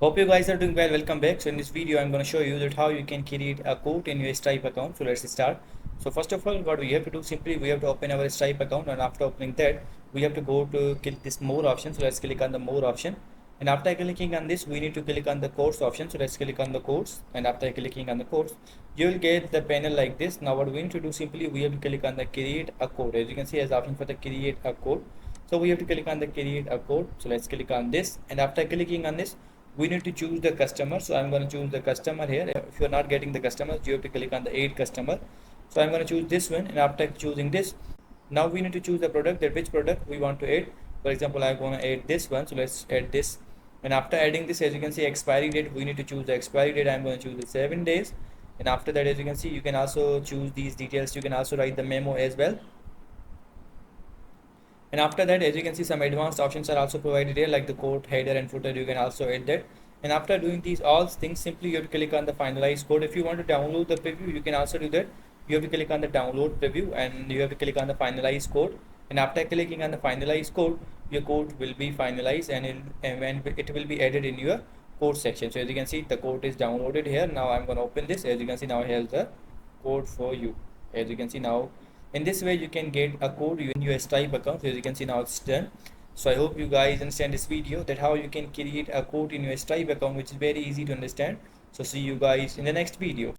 Hope you guys are doing well. Welcome back. So in this video I'm going to show you that how you can create a quote in your Stripe account. So let's start. So first of all, what we have to do, simply we have to open our Stripe account, and after opening that we have to go to click this more option. So let's click on the more option, and after clicking on this we need to click on the codes option. So let's click on the codes, and after clicking on the codes you will get the panel like this. Now what we need to do, simply we have to click on the create a code. As you can see, as option for the create a code, so we have to click on the create a code. So let's click on this, and after clicking on this we need to choose the customer. So I'm going to choose the customer here. If you're not getting the customers, you have to click on the add customer. So I'm going to choose this one, and after choosing this, now we need to choose the product, that which product we want to add. For example, I'm going to add this one, so let's add this. And after adding this, as you can see, expiry date, we need to choose the expiry date. I'm going to choose the 7 days, and after that, as you can see, you can also choose these details. You can also write the memo as well. And after that, as you can see, some advanced options are also provided here, like the code, header and footer. You can also add that. And after doing these all things, simply you have to click on the finalize code. If you want to download the preview, you can also do that. You have to click on the download preview, and you have to click on the finalize code. And after clicking on the finalize code, your code will be finalized, and when it will be added in your code section. So as you can see, the code is downloaded here. Now I'm going to open this. As you can see, now here's the code for you. As you can see, now in this way you can get a code in your Stripe account. So as you can see, now it's done. So I hope you guys understand this video, that how you can create a code in your Stripe account, which is very easy to understand. So see you guys in the next video.